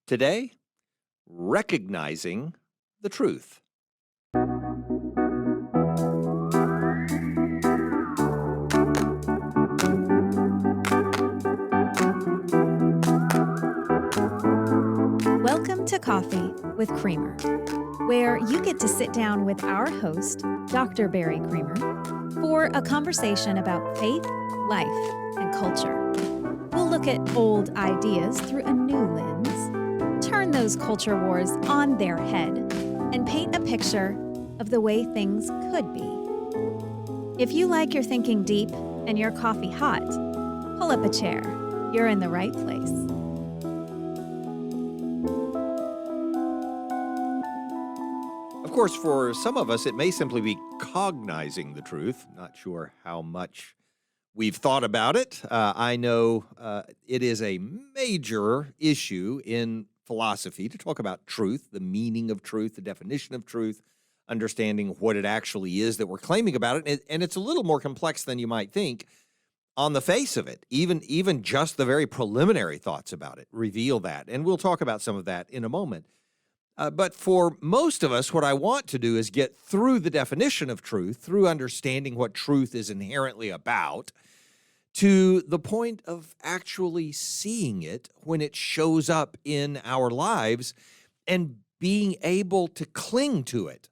Today, recognizing the truth. Welcome to Coffee with Creamer, where you get to sit down with our host, Dr. Barry Creamer, for a conversation about faith, life, and culture. We'll look at old ideas through a new lens, turn those culture wars on their head, and paint a picture of the way things could be. If you like your thinking deep and your coffee hot, pull up a chair. You're in the right place. Of course, for some of us, it may simply be cognizing the truth. Not sure how much we've thought about it. I know it is a major issue in philosophy to talk about truth, the meaning of truth, the definition of truth, understanding what it actually is that we're claiming about it. And it's a little more complex than you might think on the face of it. Even just the very preliminary thoughts about it reveal that. And we'll talk about some of that in a moment. But for most of us, what I want to do is get through the definition of truth, through understanding what truth is inherently about, to the point of actually seeing it when it shows up in our lives and being able to cling to it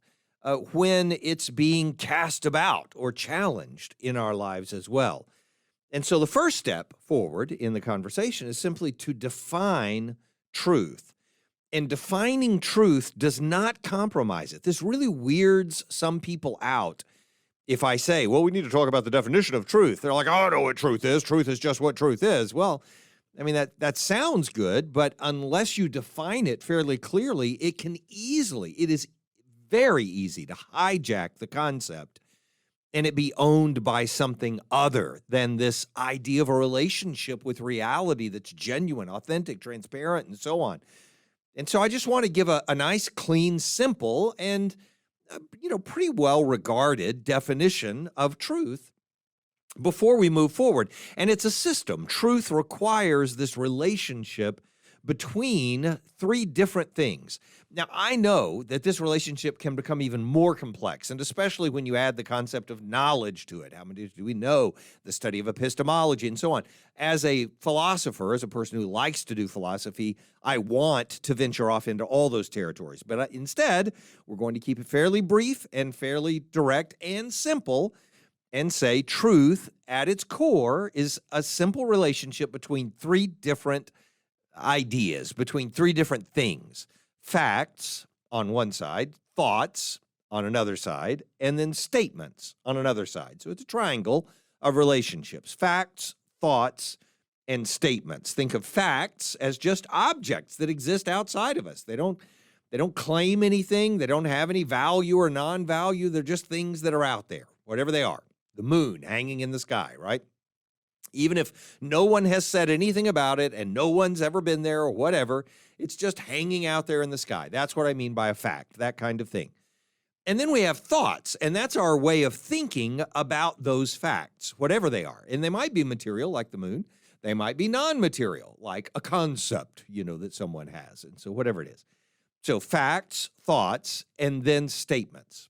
when it's being cast about or challenged in our lives as well. And so the first step forward in the conversation is simply to define truth. And defining truth does not compromise it. This really weirds some people out. If I say, well, we need to talk about the definition of truth, they're like, oh, I know what truth is. Truth is just what truth is. Well, I mean, that sounds good, but unless you define it fairly clearly, it is very easy to hijack the concept and it be owned by something other than this idea of a relationship with reality that's genuine, authentic, transparent, and so on. And so I just want to give a nice, clean, simple, and pretty well-regarded definition of truth before we move forward. And it's a system. Truth requires this relationship between three different things. Now, I know that this relationship can become even more complex, and especially when you add the concept of knowledge to it. How many do we know? The study of epistemology and so on. As a philosopher, as a person who likes to do philosophy, I want to venture off into all those territories. But instead, we're going to keep it fairly brief and fairly direct and simple and say truth at its core is a simple relationship between three different ideas, between three different things. Facts on one side, thoughts on another side, and then statements on another side. So it's a triangle of relationships. Facts, thoughts, and statements. Think of facts as just objects that exist outside of us. They don't claim anything. They don't have any value or non-value. They're just things that are out there, whatever they are. The moon hanging in the sky, right? Even if no one has said anything about it and no one's ever been there or whatever, it's just hanging out there in the sky. That's what I mean by a fact, that kind of thing. And then we have thoughts, and that's our way of thinking about those facts, whatever they are. And they might be material, like the moon. They might be non-material, like a concept, that someone has. And so whatever it is. So facts, thoughts, and then statements.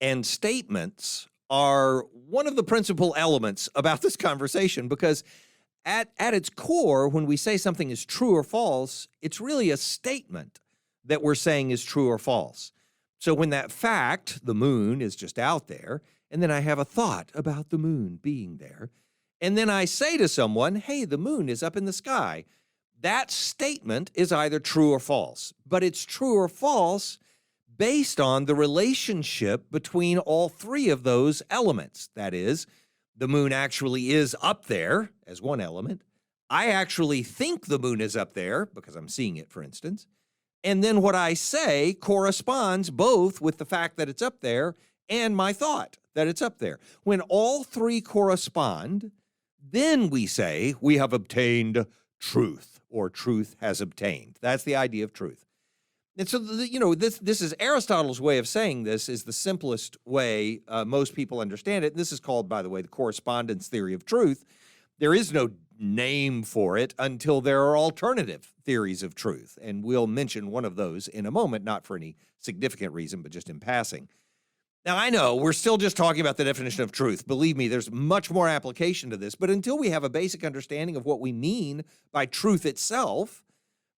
And statements are one of the principal elements about this conversation because at its core, when we say something is true or false, it's really a statement that we're saying is true or false. So when that fact, the moon, is just out there, and then I have a thought about the moon being there, and then I say to someone, hey, the moon is up in the sky, that statement is either true or false. But it's true or false based on the relationship between all three of those elements. That is, the moon actually is up there as one element. I actually think the moon is up there because I'm seeing it, for instance. And then what I say corresponds both with the fact that it's up there and my thought that it's up there. When all three correspond, then we say we have obtained truth, or truth has obtained. That's the idea of truth. And so, this is Aristotle's way of saying this is the simplest way most people understand it. This is called, by the way, the correspondence theory of truth. There is no name for it until there are alternative theories of truth. And we'll mention one of those in a moment, not for any significant reason, but just in passing. Now, I know we're still just talking about the definition of truth. Believe me, there's much more application to this. But until we have a basic understanding of what we mean by truth itself,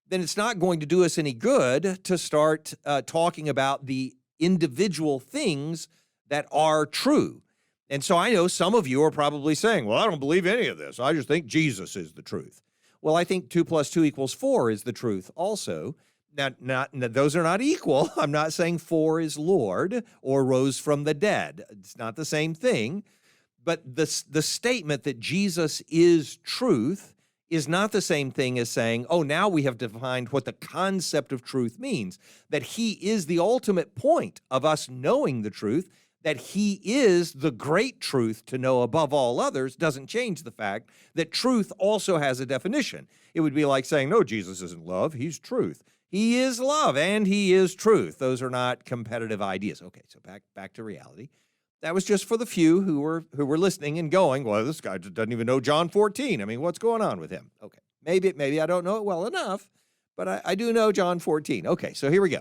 then it's not going to do us any good to start talking about the individual things that are true. And so I know some of you are probably saying, well, I don't believe any of this. I just think Jesus is the truth. Well, I think 2 + 2 = 4 is the truth also. Now, those are not equal. I'm not saying 4 is Lord or rose from the dead. It's not the same thing. But the statement that Jesus is truth is not the same thing as saying, oh, now we have defined what the concept of truth means, that he is the ultimate point of us knowing the truth, that he is the great truth to know above all others doesn't change the fact that truth also has a definition. It would be like saying, no, Jesus isn't love, he's truth. He is love and he is truth. Those are not competitive ideas. Okay, so back to reality. That was just for the few who were listening and going, well, this guy doesn't even know John 14. I mean, what's going on with him? Okay, maybe I don't know it well enough, but I do know John 14. Okay, so here we go.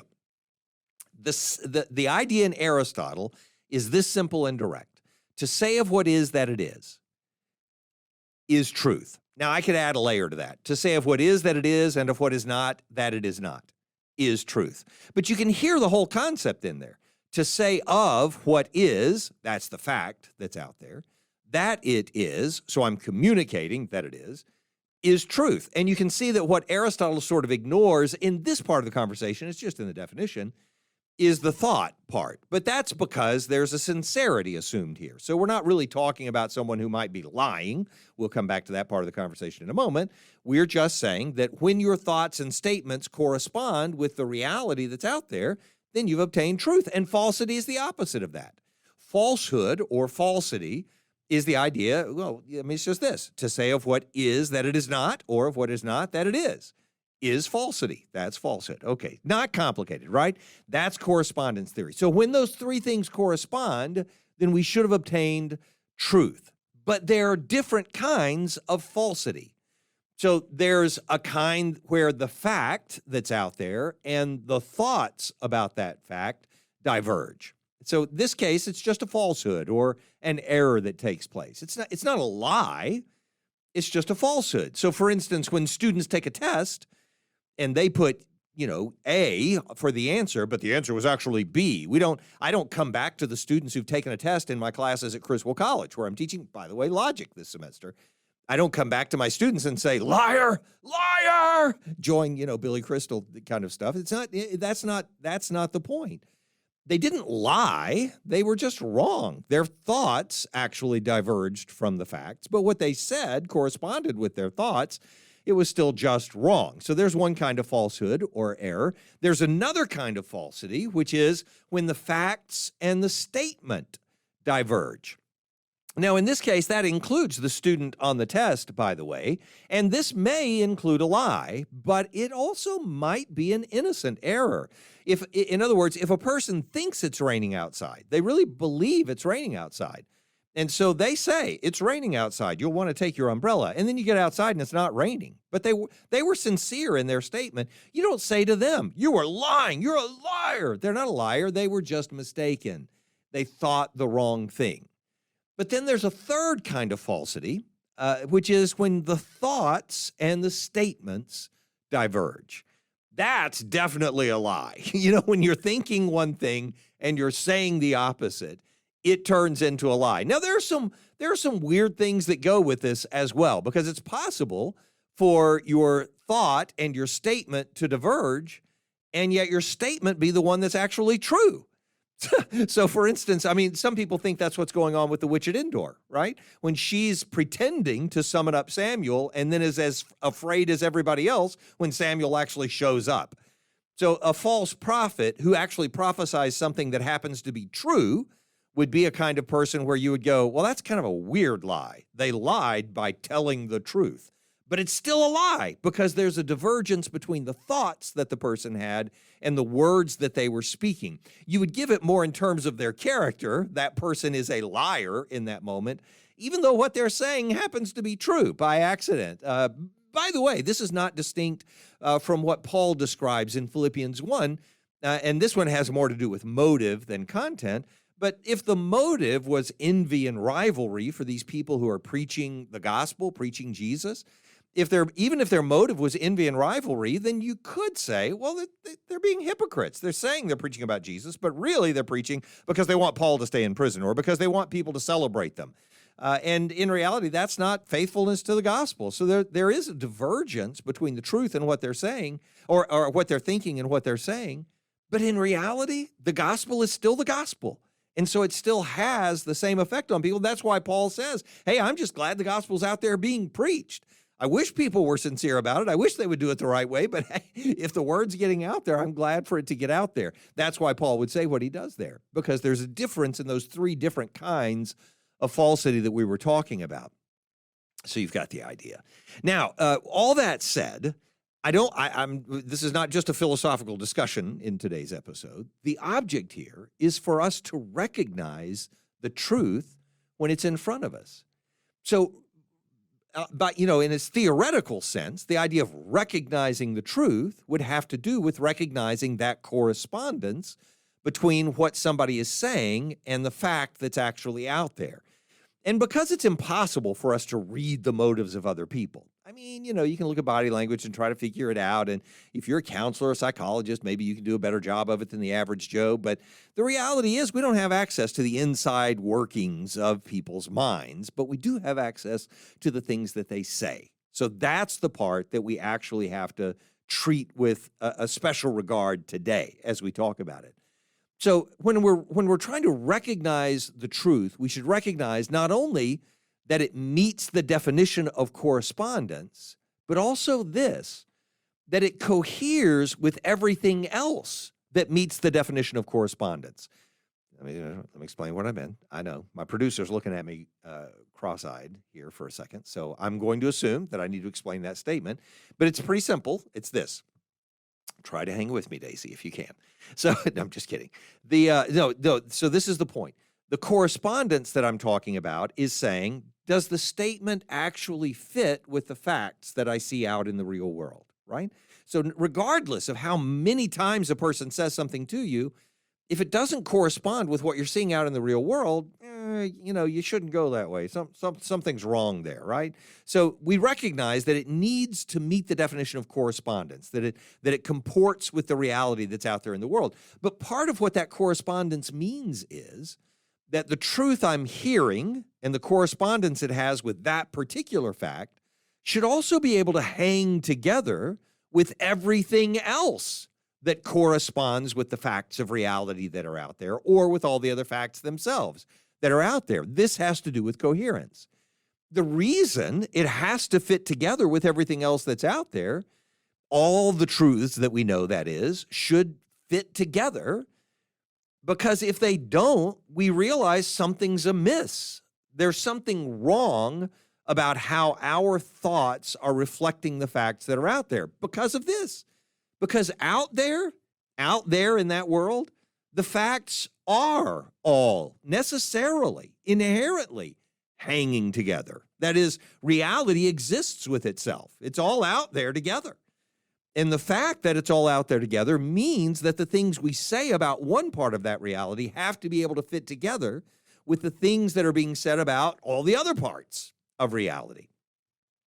The idea in Aristotle is this simple and direct. To say of what is that it is truth. Now, I could add a layer to that. To say of what is that it is and of what is not that it is not is truth. But you can hear the whole concept in there. To say of what is, that's the fact that's out there, that it is, so I'm communicating that it is truth. And you can see that what Aristotle sort of ignores in this part of the conversation, it's just in the definition, is the thought part. But that's because there's a sincerity assumed here. So we're not really talking about someone who might be lying. We'll come back to that part of the conversation in a moment. We're just saying that when your thoughts and statements correspond with the reality that's out there, then you've obtained truth. And falsity is the opposite of that. Falsehood or falsity is the idea, well, I mean, it's just this, to say of what is that it is not, or of what is not that it is falsity. That's falsehood. Okay, not complicated, right? That's correspondence theory. So when those three things correspond, then we should have obtained truth. But there are different kinds of falsity. So there's a kind where the fact that's out there and the thoughts about that fact diverge. So in this case, it's just a falsehood or an error that takes place. It's not a lie. It's just a falsehood. So for instance, when students take a test, and they put, A for the answer, but the answer was actually B. I don't come back to the students who've taken a test in my classes at Criswell College, where I'm teaching, by the way, logic this semester. I don't come back to my students and say, liar, liar, join, Billy Crystal kind of stuff. That's not the point. They didn't lie. They were just wrong. Their thoughts actually diverged from the facts, but what they said corresponded with their thoughts. It was still just wrong. So there's one kind of falsehood or error. There's another kind of falsity, which is when the facts and the statement diverge. Now, in this case, that includes the student on the test, by the way, and this may include a lie, but it also might be an innocent error. In other words, if a person thinks it's raining outside, they really believe it's raining outside, and so they say, it's raining outside, you'll want to take your umbrella. And then you get outside and it's not raining. But they were sincere in their statement. You don't say to them, you are lying, you're a liar. They're not a liar, they were just mistaken. They thought the wrong thing. But then there's a third kind of falsity, which is when the thoughts and the statements diverge. That's definitely a lie. When you're thinking one thing and you're saying the opposite, it turns into a lie. Now, there are some weird things that go with this as well, because it's possible for your thought and your statement to diverge, and yet your statement be the one that's actually true. So, for instance, some people think that's what's going on with the witch at Endor, right? When she's pretending to summon up Samuel and then is as afraid as everybody else when Samuel actually shows up. So a false prophet who actually prophesies something that happens to be true would be a kind of person where you would go, well, that's kind of a weird lie. They lied by telling the truth. But it's still a lie because there's a divergence between the thoughts that the person had and the words that they were speaking. You would give it more in terms of their character. That person is a liar in that moment. even though what they're saying happens to be true by accident. By the way, this is not distinct from what Paul describes in Philippians 1, and this one has more to do with motive than content. But if the motive was envy and rivalry for these people who are preaching the gospel, preaching Jesus, even if their motive was envy and rivalry, then you could say, well, they're being hypocrites. They're saying they're preaching about Jesus, but really they're preaching because they want Paul to stay in prison or because they want people to celebrate them. And in reality, that's not faithfulness to the gospel. So there is a divergence between the truth and what they're saying, or what they're thinking and what they're saying. But in reality, the gospel is still the gospel. And so it still has the same effect on people. That's why Paul says, hey, I'm just glad the gospel's out there being preached. I wish people were sincere about it. I wish they would do it the right way. But hey, if the word's getting out there, I'm glad for it to get out there. That's why Paul would say what he does there, because there's a difference in those three different kinds of falsity that we were talking about. So you've got the idea. Now, all that said, this is not just a philosophical discussion in today's episode. The object here is for us to recognize the truth when it's in front of us. So, but in its theoretical sense, the idea of recognizing the truth would have to do with recognizing that correspondence between what somebody is saying and the fact that's actually out there. And because it's impossible for us to read the motives of other people, I mean, you can look at body language and try to figure it out. And if you're a counselor or psychologist, maybe you can do a better job of it than the average Joe. But the reality is we don't have access to the inside workings of people's minds, but we do have access to the things that they say. So that's the part that we actually have to treat with a special regard today as we talk about it. So when we're trying to recognize the truth, we should recognize not only that it meets the definition of correspondence, but also that it coheres with everything else that meets the definition of correspondence. Let me explain what I meant. I know my producer's looking at me cross-eyed here for a second, so I'm going to assume that I need to explain that statement, but it's pretty simple. It's this. Try to hang with me, Daisy, if you can. So, no, I'm just kidding. So this is the point. The correspondence that I'm talking about is saying, does the statement actually fit with the facts that I see out in the real world, right? So regardless of how many times a person says something to you, if it doesn't correspond with what you're seeing out in the real world, you shouldn't go that way. Something's wrong there, right? So we recognize that it needs to meet the definition of correspondence, that it comports with the reality that's out there in the world. But part of what that correspondence means is that the truth I'm hearing and the correspondence it has with that particular fact should also be able to hang together with everything else that corresponds with the facts of reality that are out there, or with all the other facts themselves that are out there. This has to do with coherence. The reason it has to fit together with everything else that's out there, all the truths that we know, that is, should fit together, because if they don't, we realize something's amiss. There's something wrong about how our thoughts are reflecting the facts that are out there because of this. Because out there in that world, the facts are all necessarily, inherently hanging together. That is, reality exists with itself. It's all out there together. And the fact that it's all out there together means that the things we say about one part of that reality have to be able to fit together with the things that are being said about all the other parts of reality.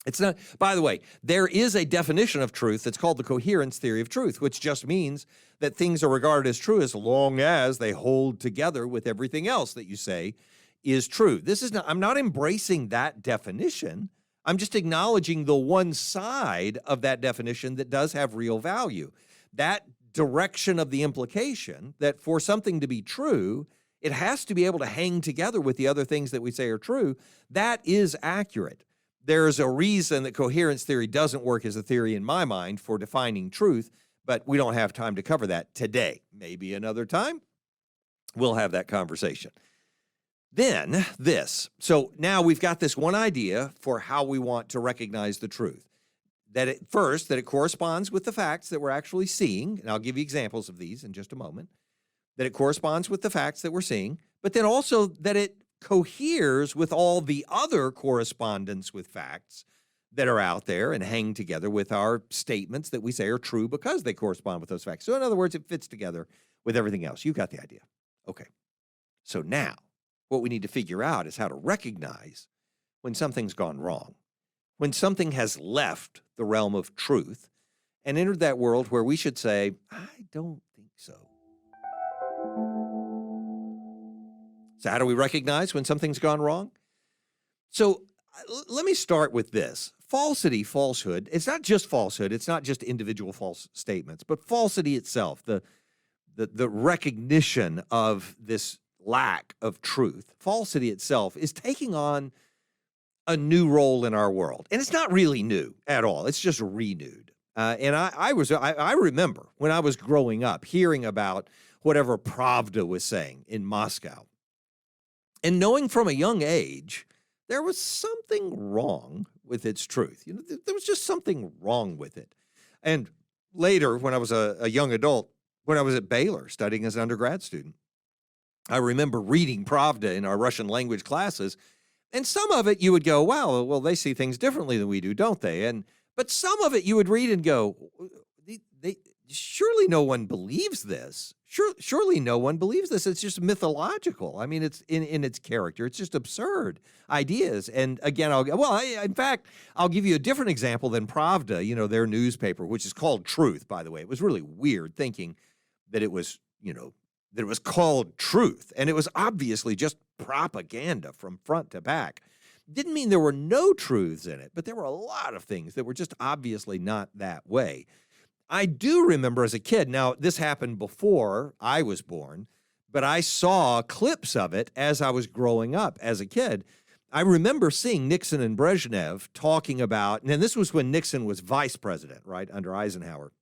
It's not, by the way, there is a definition of truth that's called the coherence theory of truth, which just means that things are regarded as true as long as they hold together with everything else that you say is true. I'm not embracing that definition. I'm just acknowledging the one side of that definition that does have real value. That direction of the implication that for something to be true, it has to be able to hang together with the other things that we say are true. That is accurate. There's a reason that coherence theory doesn't work as a theory in my mind for defining truth, but we don't have time to cover that today. Maybe another time we'll have that conversation. Then this. So now we've got this one idea for how we want to recognize the truth. That it corresponds with the facts that we're actually seeing, and I'll give you examples of these in just a moment. That it corresponds with the facts that we're seeing, but then also that it coheres with all the other correspondence with facts that are out there and hang together with our statements that we say are true because they correspond with those facts. So in other words, it fits together with everything else. You got the idea. Okay. So now what we need to figure out is how to recognize when something's gone wrong, when something has left the realm of truth and entered that world where we should say, I don't think so. So how do we recognize when something's gone wrong? So let me start with this. Falsity, falsehood, it's not just falsehood. It's not just individual false statements, but falsity itself, the recognition of this lack of truth. Falsity itself is taking on a new role in our world. And it's not really new at all. It's just renewed. And I remember when I was growing up hearing about whatever Pravda was saying in Moscow. And knowing from a young age, there was something wrong with its truth. You know, there was just something wrong with it. And later, when I was a young adult, when I was at Baylor studying as an undergrad student, I remember reading Pravda in our Russian language classes. And some of it you would go, wow, well, they see things differently than we do, don't they? But some of it you would read and go, surely no one believes this. Surely no one believes this. It's just mythological. I mean, it's in its character. It's just absurd ideas. And again, in fact, I'll give you a different example than Pravda, you know, their newspaper, which is called Truth, by the way. It was really weird thinking that it was, that it was called Truth. And it was obviously just propaganda from front to back. Didn't mean there were no truths in it, but there were a lot of things that were just obviously not that way. I do remember as a kid, now this happened before I was born, but I saw clips of it as I was growing up as a kid. I remember seeing Nixon and Brezhnev talking about, and this was when Nixon was vice president, right, under Eisenhower.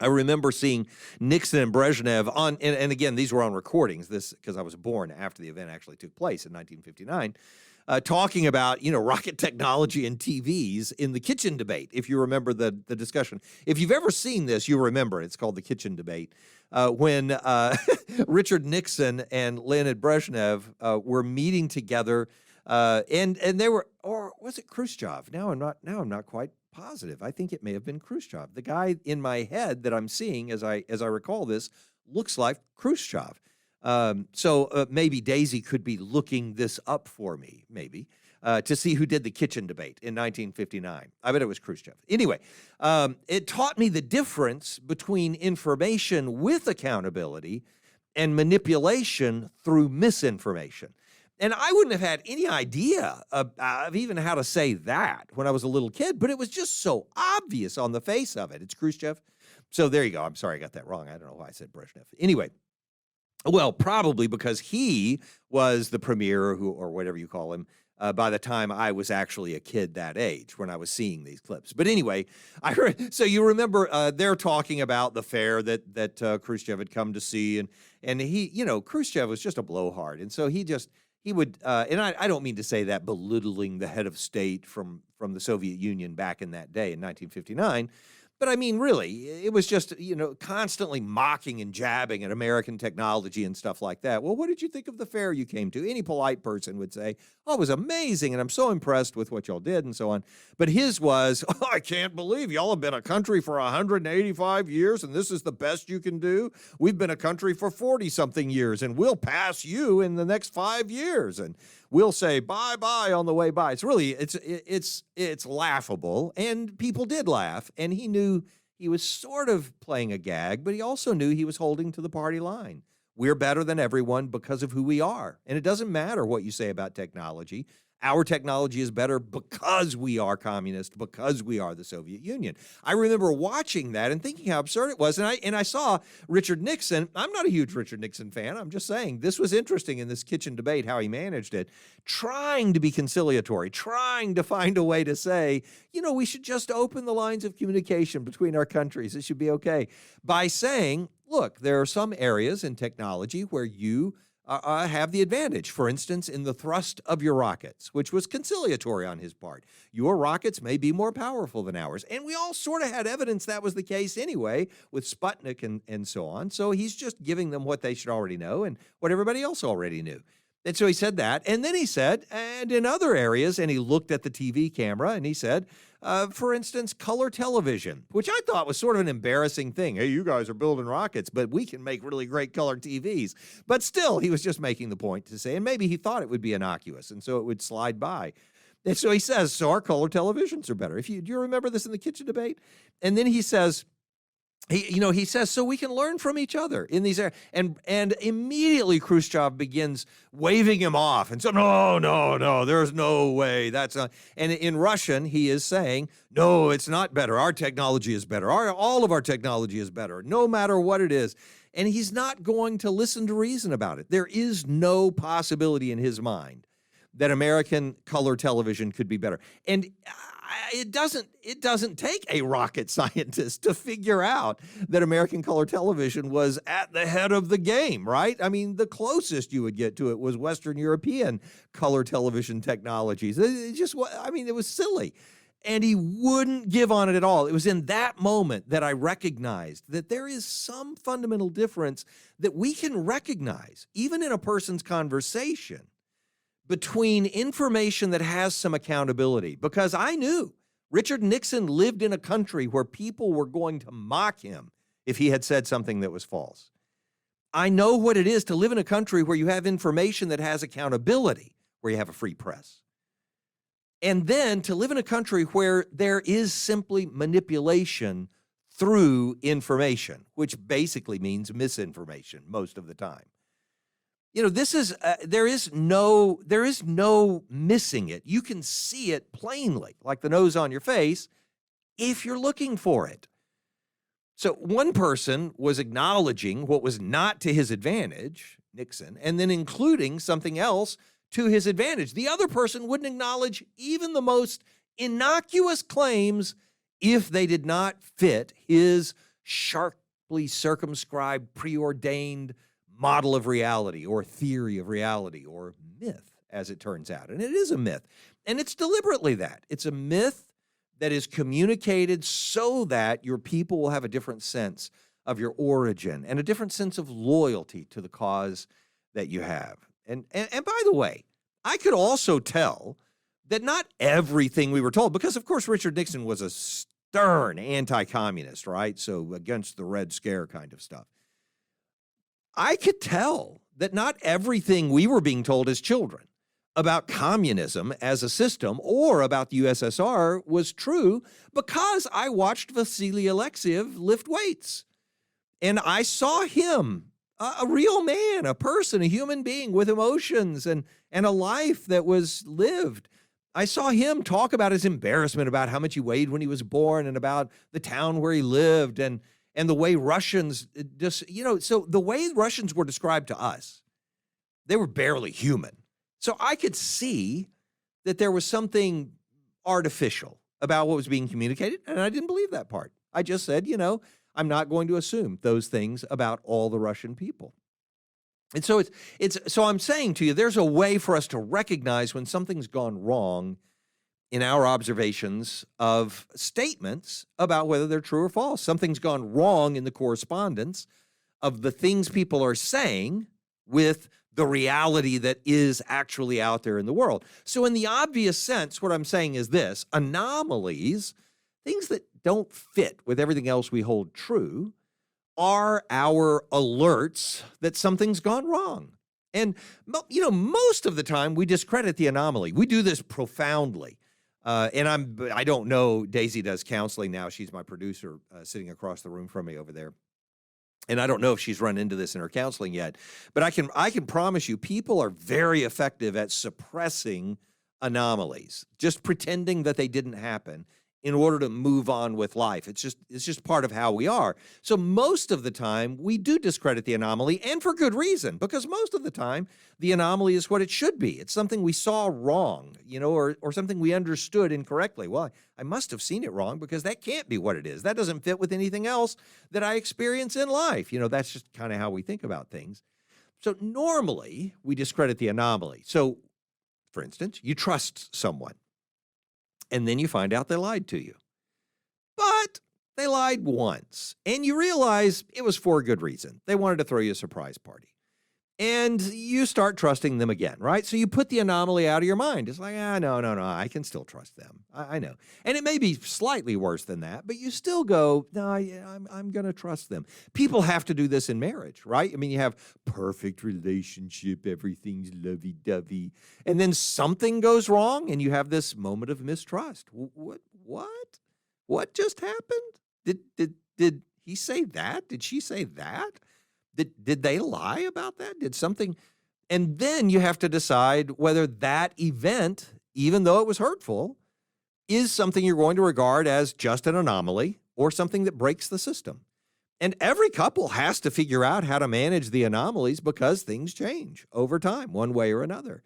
I remember seeing Nixon and Brezhnev on, and again, these were on recordings, this because I was born after the event actually took place in 1959, talking about, rocket technology and TVs in the kitchen debate, if you remember the discussion. If you've ever seen this, you remember it. It's called the kitchen debate, when Richard Nixon and Leonid Brezhnev were meeting together, and they were, or was it Khrushchev? Now I'm not quite positive. I think it may have been Khrushchev. The guy in my head that I'm seeing as I recall this looks like Khrushchev. So maybe Daisy could be looking this up for me, maybe, to see who did the kitchen debate in 1959. I bet it was Khrushchev. Anyway, it taught me the difference between information with accountability and manipulation through misinformation. And I wouldn't have had any idea of even how to say that when I was a little kid, but it was just so obvious on the face of it. It's Khrushchev. So there you go. I'm sorry I got that wrong. I don't know why I said Brezhnev. Anyway. Well, probably because he was the premier or whatever you call him, by the time I was actually a kid that age when I was seeing these clips. But anyway, so you remember they're talking about the fair that Khrushchev had come to see, and he, Khrushchev was just a blowhard, and so he would, and I don't mean to say that belittling the head of state from the Soviet Union back in that day in 1959. But I mean, really, it was just, constantly mocking and jabbing at American technology and stuff like that. Well, what did you think of the fair you came to? Any polite person would say, oh, it was amazing, and I'm so impressed with what y'all did, and so on. But his was, oh, I can't believe y'all have been a country for 185 years, and this is the best you can do? We've been a country for 40-something years, and we'll pass you in the next 5 years, and we'll say bye-bye on the way by. It's really, it's laughable, and people did laugh, and he knew he was sort of playing a gag, but he also knew he was holding to the party line. We're better than everyone because of who we are, and it doesn't matter what you say about technology. Our technology is better because we are communist, because we are the Soviet Union. I remember watching that and thinking how absurd it was, and I saw Richard Nixon. I'm not a huge Richard Nixon fan. I'm just saying this was interesting in this kitchen debate, how he managed it, trying to be conciliatory, trying to find a way to say, we should just open the lines of communication between our countries. It should be okay. By saying, look, there are some areas in technology where you have the advantage. For instance, in the thrust of your rockets, which was conciliatory on his part. Your rockets may be more powerful than ours. And we all sort of had evidence that was the case anyway with Sputnik and so on. So he's just giving them what they should already know and what everybody else already knew. And so he said that. And then he said, and in other areas, and he looked at the TV camera and he said, for instance, color television, which I thought was sort of an embarrassing thing. Hey, you guys are building rockets, but we can make really great color TVs. But still, he was just making the point to say, and maybe he thought it would be innocuous, and so it would slide by. And so he says, so our color televisions are better. Do you remember this in the kitchen debate? And then he says, he says, so we can learn from each other in these areas. And immediately Khrushchev begins waving him off and saying, no, there's no way. That's not. And in Russian, he is saying, no, it's not better. Our technology is better. All of our technology is better, no matter what it is. And he's not going to listen to reason about it. There is no possibility in his mind that American color television could be better. And it doesn't take a rocket scientist to figure out that American color television was at the head of the game, right? I mean, the closest you would get to it was Western European color television technologies. It was silly. And he wouldn't give on it at all. It was in that moment that I recognized that there is some fundamental difference that we can recognize, even in a person's conversation, between information that has some accountability. Because I knew Richard Nixon lived in a country where people were going to mock him if he had said something that was false. I know what it is to live in a country where you have information that has accountability, where you have a free press. And then to live in a country where there is simply manipulation through information, which basically means misinformation most of the time. There is no missing it. You can see it plainly, like the nose on your face, if you're looking for it. So one person was acknowledging what was not to his advantage, Nixon, and then including something else to his advantage. The other person wouldn't acknowledge even the most innocuous claims if they did not fit his sharply circumscribed, preordained model of reality or theory of reality or myth, as it turns out. And it is a myth. And it's deliberately that. It's a myth that is communicated so that your people will have a different sense of your origin and a different sense of loyalty to the cause that you have. And by the way, I could also tell that not everything we were told, because of course Richard Nixon was a stern anti-communist, right? So against the Red Scare kind of stuff. I could tell that not everything we were being told as children about communism as a system or about the USSR was true, because I watched Vasily Alexiev lift weights. And I saw him, a real man, a person, a human being with emotions and a life that was lived. I saw him talk about his embarrassment about how much he weighed when he was born and about the town where he lived and the way Russians so the way Russians were described to us, they were barely human. So I could see that there was something artificial about what was being communicated, and I didn't believe that part. I just said, I'm not going to assume those things about all the Russian people. And so so I'm saying to you, there's a way for us to recognize when something's gone wrong in our observations of statements about whether they're true or false. Something's gone wrong in the correspondence of the things people are saying with the reality that is actually out there in the world. So in the obvious sense, what I'm saying is this: anomalies, things that don't fit with everything else we hold true, are our alerts that something's gone wrong. And, most of the time we discredit the anomaly. We do this profoundly. I don't know, Daisy does counseling now. She's my producer, sitting across the room from me over there. And I don't know if she's run into this in her counseling yet, but I can promise you people are very effective at suppressing anomalies, just pretending that they didn't happen in order to move on with life. It's just part of how we are. So most of the time we do discredit the anomaly, and for good reason, because most of the time the anomaly is what it should be. It's something we saw wrong, or something we understood incorrectly. Well, I must have seen it wrong because that can't be what it is. That doesn't fit with anything else that I experience in life. That's just kind of how we think about things. So normally we discredit the anomaly. So, for instance, you trust someone, and then you find out they lied to you. But they lied once, and you realize it was for a good reason. They wanted to throw you a surprise party. And you start trusting them again, right? So you put the anomaly out of your mind. It's like, no, I can still trust them. I know. And it may be slightly worse than that, but you still go, no, I'm going to trust them. People have to do this in marriage, right? I mean, you have perfect relationship, everything's lovey-dovey, and then something goes wrong and you have this moment of mistrust. What just happened? Did he say that? Did she say that? Did they lie about that? Did something? And then you have to decide whether that event, even though it was hurtful, is something you're going to regard as just an anomaly or something that breaks the system. And every couple has to figure out how to manage the anomalies because things change over time, one way or another.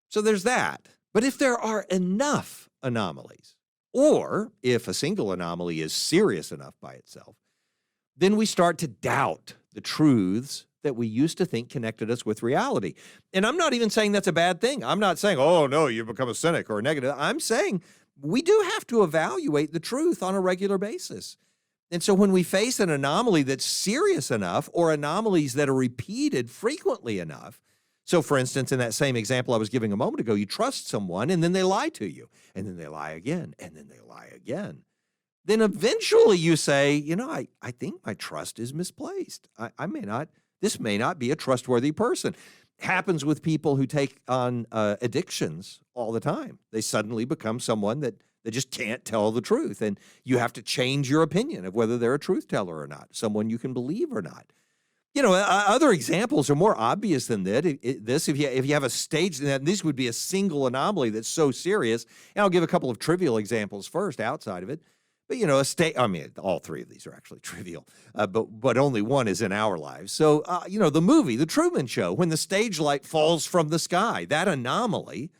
So there's that. But if there are enough anomalies, or if a single anomaly is serious enough by itself, then we start to doubt the truths that we used to think connected us with reality. And I'm not even saying that's a bad thing. I'm not saying, oh, no, you become a cynic or a negative. I'm saying we do have to evaluate the truth on a regular basis. And so when we face an anomaly that's serious enough or anomalies that are repeated frequently enough, so for instance, in that same example I was giving a moment ago, you trust someone and then they lie to you, and then they lie again, and then they lie again. Then eventually you say, I think my trust is misplaced. This may not be a trustworthy person. Happens with people who take on addictions all the time. They suddenly become someone that they just can't tell the truth. And you have to change your opinion of whether they're a truth teller or not, someone you can believe or not. Other examples are more obvious than that. If you have a stage, and this would be a single anomaly that's so serious. And I'll give a couple of trivial examples first outside of it. But, all three of these are actually trivial, but only one is in our lives. So, the movie, The Truman Show, when the stage light falls from the sky, that anomaly,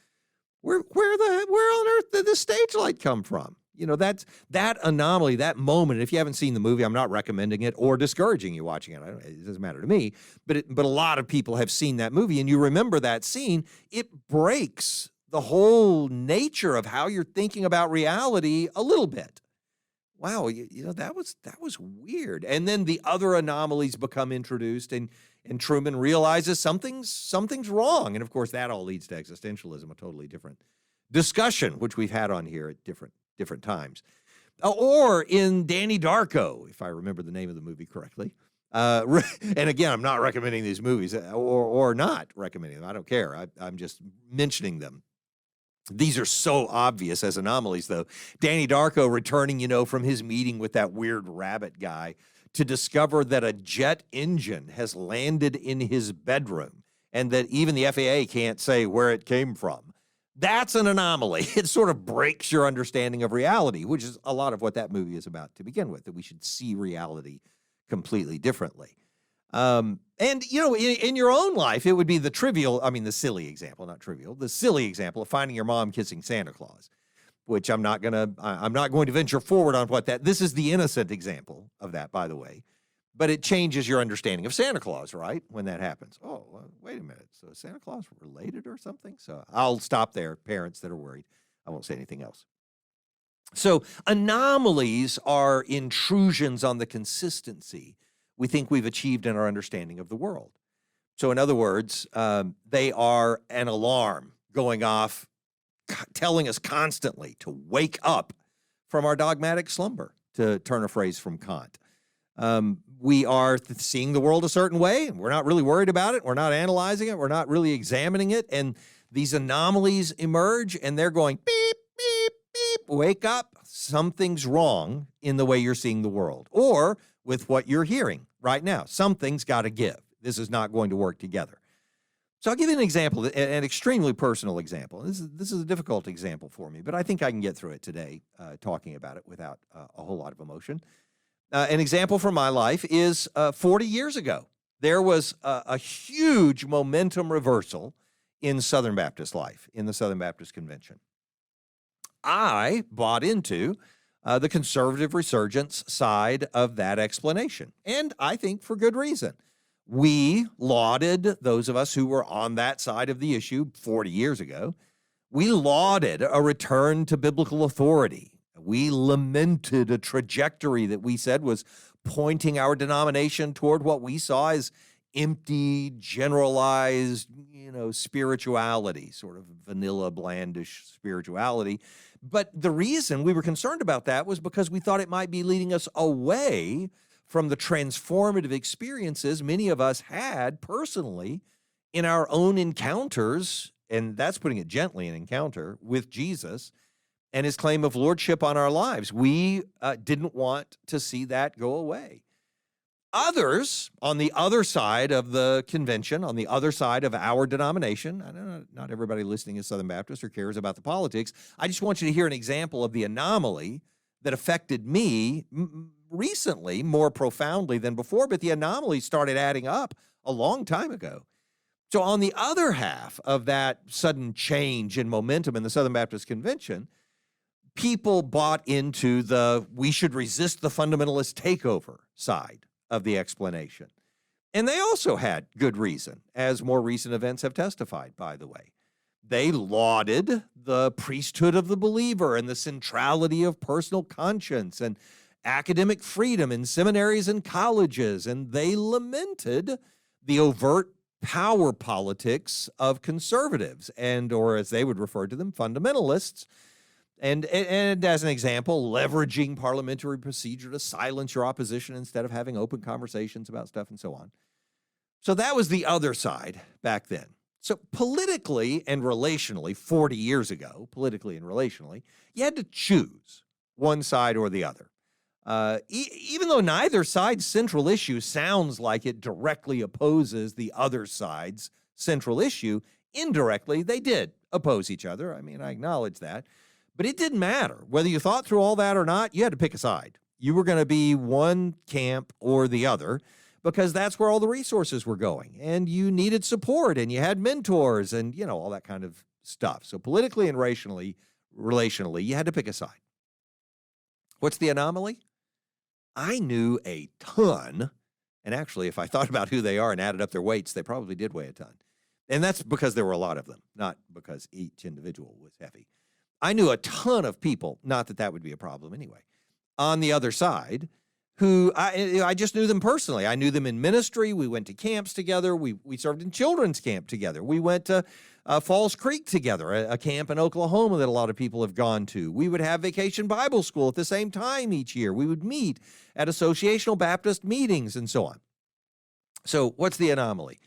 where on earth did the stage light come from? That's that anomaly, that moment. If you haven't seen the movie, I'm not recommending it or discouraging you watching it. It doesn't matter to me, but a lot of people have seen that movie, and you remember that scene. It breaks the whole nature of how you're thinking about reality a little bit. Wow, that was weird. And then the other anomalies become introduced, and Truman realizes something's wrong. And of course, that all leads to existentialism, a totally different discussion, which we've had on here at different times. Or in Danny Darko, if I remember the name of the movie correctly. And again, I'm not recommending these movies or not recommending them. I don't care. I'm just mentioning them. These are so obvious as anomalies, though. Danny Darko returning, from his meeting with that weird rabbit guy to discover that a jet engine has landed in his bedroom and that even the FAA can't say where it came from. That's an anomaly. It sort of breaks your understanding of reality, which is a lot of what that movie is about to begin with, that we should see reality completely differently. In your own life, it would be the silly example, not trivial, the silly example of finding your mom kissing Santa Claus, which I'm not going to venture forward on this is the innocent example of that, by the way, but it changes your understanding of Santa Claus, right? When that happens. Oh, wait a minute. So is Santa Claus related or something? So I'll stop there, parents that are worried. I won't say anything else. So anomalies are intrusions on the consistency we think we've achieved in our understanding of the world. So in other words, they are an alarm going off, telling us constantly to wake up from our dogmatic slumber, to turn a phrase from Kant. We are seeing the world a certain way, and we're not really worried about it. We're not analyzing it. We're not really examining it. And these anomalies emerge, and they're going, beep, beep, beep, wake up. Something's wrong in the way you're seeing the world, or with what you're hearing right now. Something's got to give. This is not going to work together. So I'll give you an example, an extremely personal example. This is a difficult example for me, but I think I can get through it today talking about it without a whole lot of emotion. An example from my life is 40 years ago. There was a huge momentum reversal in Southern Baptist life, in the Southern Baptist Convention. I bought into the conservative resurgence side of that explanation, and I think for good reason. We lauded, those of us who were on that side of the issue 40 years ago, we lauded a return to biblical authority. We lamented a trajectory that we said was pointing our denomination toward what we saw as empty, generalized, spirituality, sort of vanilla, blandish spirituality. But the reason we were concerned about that was because we thought it might be leading us away from the transformative experiences many of us had personally in our own encounters, and that's putting it gently, an encounter with Jesus and his claim of lordship on our lives. We didn't want to see that go away. Others on the other side of the convention, on the other side of our denomination, I know not everybody listening is Southern Baptist or cares about the politics. I just want you to hear an example of the anomaly that affected me recently more profoundly than before, but the anomaly started adding up a long time ago. So on the other half of that sudden change in momentum in the Southern Baptist Convention, people bought into the we should resist the fundamentalist takeover side of the explanation. And they also had good reason, as more recent events have testified, by the way. They lauded the priesthood of the believer and the centrality of personal conscience and academic freedom in seminaries and colleges, and they lamented the overt power politics of conservatives and, or as they would refer to them, fundamentalists. And as an example, leveraging parliamentary procedure to silence your opposition instead of having open conversations about stuff and so on. So that was the other side back then. So politically and relationally, 40 years ago, politically and relationally, you had to choose one side or the other. Even though neither side's central issue sounds like it directly opposes the other side's central issue, indirectly, they did oppose each other. I mean, I acknowledge that. But it didn't matter. Whether you thought through all that or not, you had to pick a side. You were going to be one camp or the other because that's where all the resources were going. And you needed support and you had mentors and, all that kind of stuff. So politically and relationally, you had to pick a side. What's the anomaly? I knew a ton. And actually, if I thought about who they are and added up their weights, they probably did weigh a ton. And that's because there were a lot of them, not because each individual was heavy. I knew a ton of people, not that that would be a problem anyway, on the other side, who I just knew them personally. I knew them in ministry. We went to camps together. We served in children's camp together. We went to Falls Creek together, a camp in Oklahoma that a lot of people have gone to. We would have Vacation Bible School at the same time each year. We would meet at associational Baptist meetings and so on. So what's the anomaly?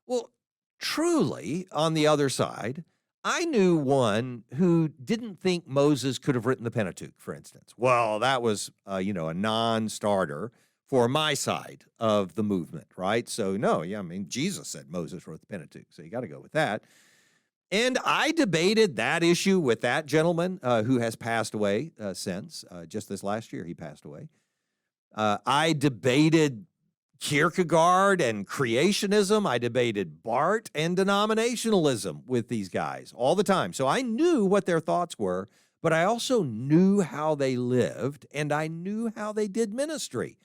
Well, truly, on the other side, I knew one who didn't think Moses could have written the Pentateuch, for instance. Well, that was, a non-starter for my side of the movement, right? So, Jesus said Moses wrote the Pentateuch, so you got to go with that. And I debated that issue with that gentleman who has passed away since. Just this last year, he passed away. I debated Kierkegaard and creationism. I debated Barth and denominationalism with these guys all the time. So I knew what their thoughts were, but I also knew how they lived and I knew how they did ministry.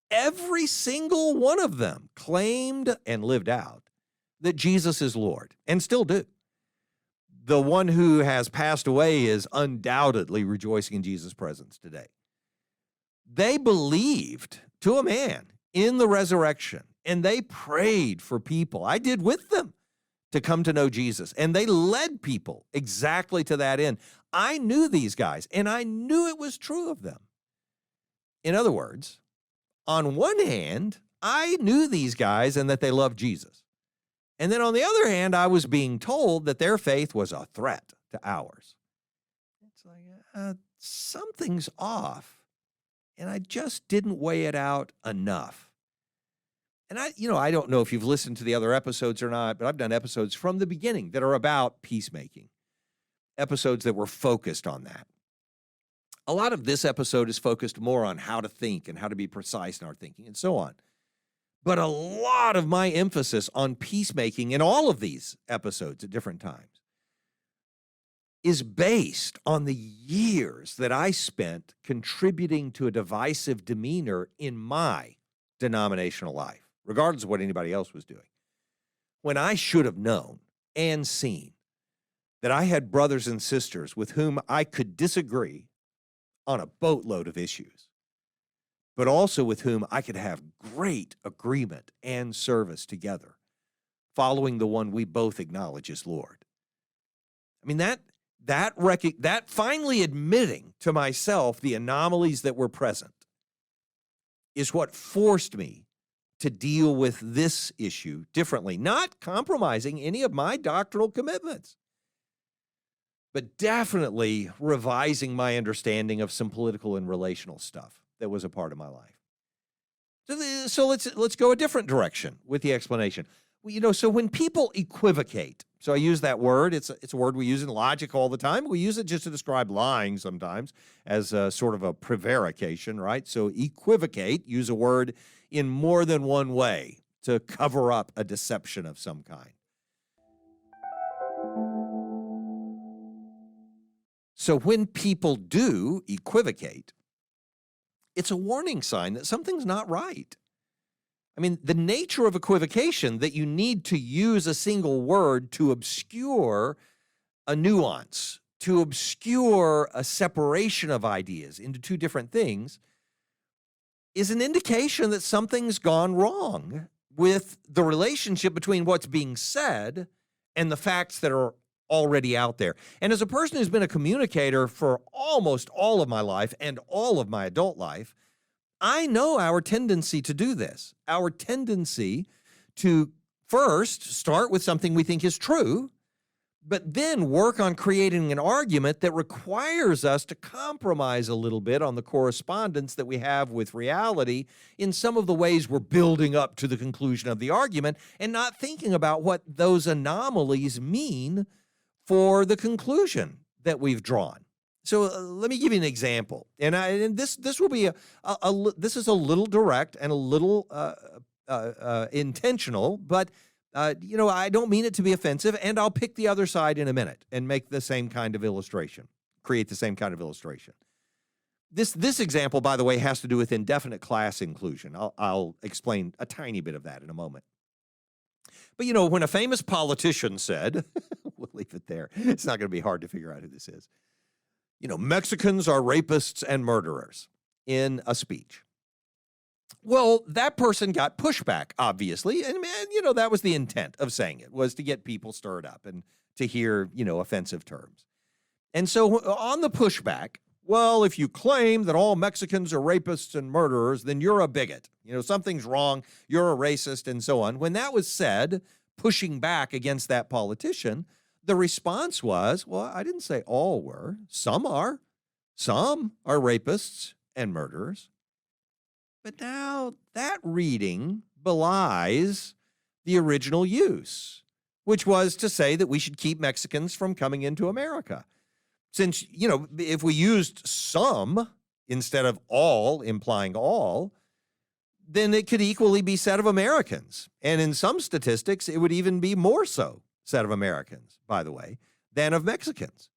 Every single one of them claimed and lived out that Jesus is Lord and still do. The one who has passed away is undoubtedly rejoicing in Jesus' presence today. They believed to a man in the resurrection, and they prayed for people. I did with them to come to know Jesus, and they led people exactly to that end. I knew these guys, and I knew it was true of them. In other words, on one hand, I knew these guys and that they loved Jesus. And then on the other hand, I was being told that their faith was a threat to ours. It's like, something's off. And I just didn't weigh it out enough. And I don't know if you've listened to the other episodes or not, but I've done episodes from the beginning that are about peacemaking, episodes that were focused on that. A lot of this episode is focused more on how to think and how to be precise in our thinking and so on. But a lot of my emphasis on peacemaking in all of these episodes at different times is based on the years that I spent contributing to a divisive demeanor in my denominational life, regardless of what anybody else was doing. When I should have known and seen that I had brothers and sisters with whom I could disagree on a boatload of issues, but also with whom I could have great agreement and service together, following the one we both acknowledge as Lord. I mean, that finally admitting to myself the anomalies that were present is what forced me to deal with this issue differently, not compromising any of my doctrinal commitments, but definitely revising my understanding of some political and relational stuff that was a part of my life. So let's go a different direction with the explanation. Well, so when people equivocate, so I use that word, it's a word we use in logic all the time. We use it just to describe lying sometimes as a sort of a prevarication, right? So equivocate, use a word in more than one way to cover up a deception of some kind. So when people do equivocate, it's a warning sign that something's not right. I mean, the nature of equivocation, that you need to use a single word to obscure a nuance, to obscure a separation of ideas into two different things, is an indication that something's gone wrong with the relationship between what's being said and the facts that are already out there. And as a person who's been a communicator for almost all of my life and all of my adult life, I know our tendency to do this, our tendency to first start with something we think is true, but then work on creating an argument that requires us to compromise a little bit on the correspondence that we have with reality in some of the ways we're building up to the conclusion of the argument and not thinking about what those anomalies mean for the conclusion that we've drawn. So let me give you an example, and this will be this is a little direct and a little intentional, but I don't mean it to be offensive, and I'll pick the other side in a minute and make the same kind of illustration, create the same kind of illustration. This example, by the way, has to do with indefinite class inclusion. I'll explain a tiny bit of that in a moment. But when a famous politician said, we'll leave it there. It's not going to be hard to figure out who this is. Mexicans are rapists and murderers in a speech. Well, that person got pushback, obviously, and that was the intent of saying it, was to get people stirred up and to hear, offensive terms. And so on the pushback, well, if you claim that all Mexicans are rapists and murderers, then you're a bigot. Something's wrong, you're a racist, and so on. When that was said, pushing back against that politician, the response was, well, I didn't say all were. Some are. Some are rapists and murderers. But now that reading belies the original use, which was to say that we should keep Mexicans from coming into America. Since, if we used some instead of all, implying all, then it could equally be said of Americans. And in some statistics, it would even be more so said of Americans, by the way, than of Mexicans.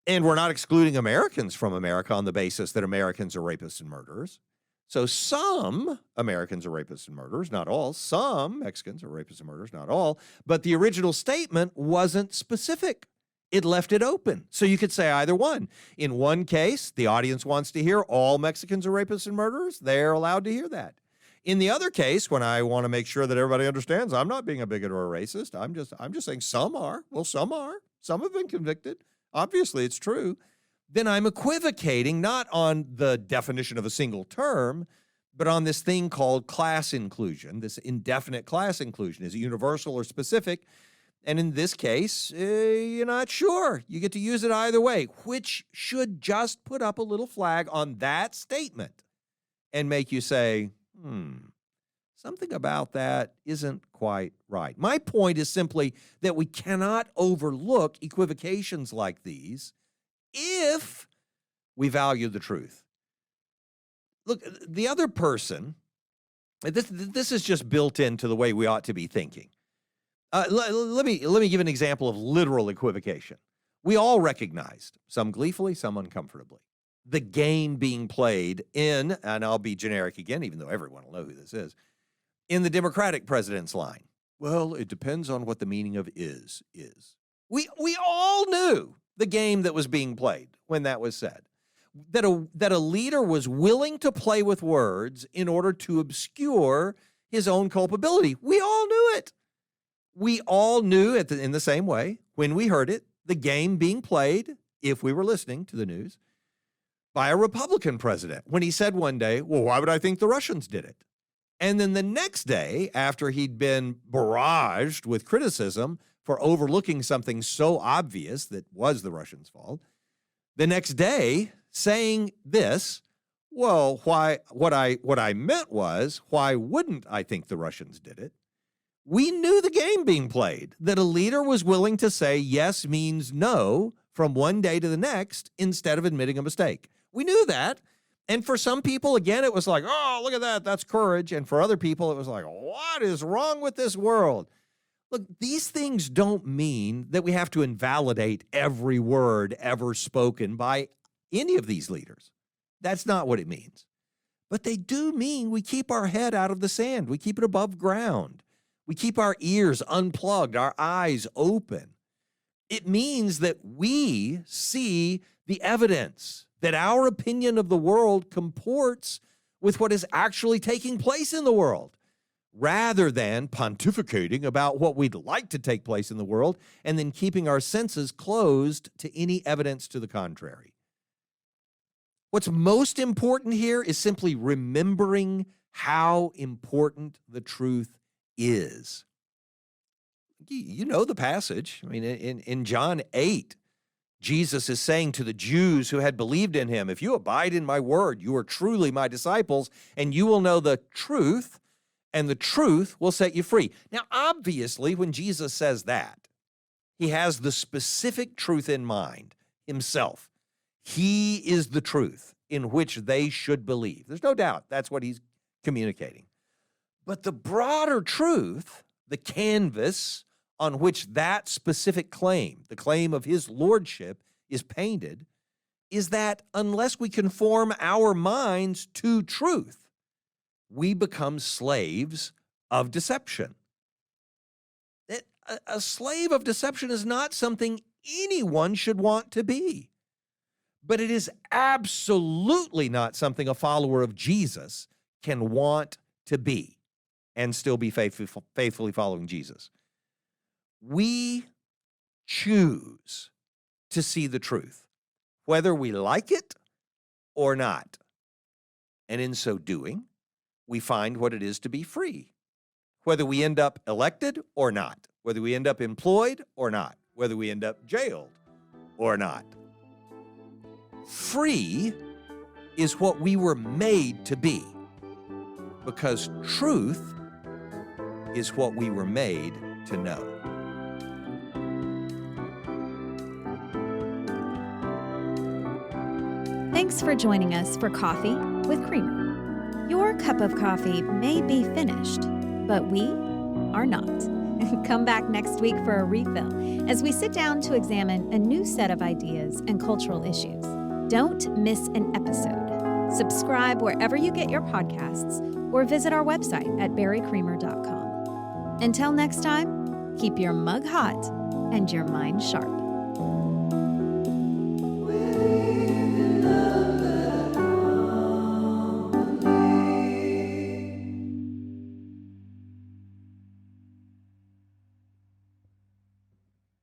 And we're not excluding Americans from America on the basis that Americans are rapists and murderers. So some Americans are rapists and murderers, not all. Some Mexicans are rapists and murderers, not all. But the original statement wasn't specific. It left it open. So you could say either one. In one case, the audience wants to hear all Mexicans are rapists and murderers. They're allowed to hear that. In the other case, when I want to make sure that everybody understands I'm not being a bigot or a racist, I'm just saying some are. Well, some are. Some have been convicted. Obviously, it's true. Then I'm equivocating not on the definition of a single term, but on this thing called class inclusion, this indefinite class inclusion. Is it universal or specific? And in this case, you're not sure. You get to use it either way, which should just put up a little flag on that statement and make you say, something about that isn't quite right. My point is simply that we cannot overlook equivocations like these if we value the truth. Look, the other person, this is just built into the way we ought to be thinking. Let me give an example of literal equivocation. We all recognized, some gleefully, some uncomfortably, the game being played in, and I'll be generic again, even though everyone will know who this is, in the Democratic president's line. Well, it depends on what the meaning of is. We all knew the game that was being played when that was said. that a leader was willing to play with words in order to obscure his own culpability. We all knew it. We all knew in the same way, when we heard it, the game being played, if we were listening to the news, by a Republican president, when he said one day, well, why would I think the Russians did it? And then the next day, after he'd been barraged with criticism for overlooking something so obvious that was the Russians' fault, the next day saying this, well, what I meant was, why wouldn't I think the Russians did it? We knew the game being played, that a leader was willing to say yes means no from one day to the next instead of admitting a mistake. We knew that. And for some people, again, it was like, oh, look at that. That's courage. And for other people, it was like, what is wrong with this world? Look, these things don't mean that we have to invalidate every word ever spoken by any of these leaders. That's not what it means. But they do mean we keep our head out of the sand. We keep it above ground. We keep our ears unplugged, our eyes open. It means that we see the evidence, that our opinion of the world comports with what is actually taking place in the world, rather than pontificating about what we'd like to take place in the world and then keeping our senses closed to any evidence to the contrary. What's most important here is simply remembering how important the truth is. You know the passage. I mean, in John 8, Jesus is saying to the Jews who had believed in him, if you abide in my word, you are truly my disciples, and you will know the truth, and the truth will set you free. Now, obviously, when Jesus says that, he has the specific truth in mind, himself. He is the truth in which they should believe. There's no doubt that's what he's communicating. But the broader truth, the canvas on which that specific claim, the claim of his lordship, is painted, is that unless we conform our minds to truth, we become slaves of deception. A slave of deception is not something anyone should want to be. But it is absolutely not something a follower of Jesus can want to be and still be faithfully following Jesus. We choose to see the truth, whether we like it or not. And in so doing, we find what it is to be free, whether we end up elected or not, whether we end up employed or not, whether we end up jailed or not. Free is what we were made to be, because truth is what we were made to know. Thanks for joining us for Coffee with Creamer. Your cup of coffee may be finished, but we are not. Come back next week for a refill as we sit down to examine a new set of ideas and cultural issues. Don't miss an episode. Subscribe wherever you get your podcasts or visit our website at barrycreamer.com. Until next time, keep your mug hot and your mind sharp.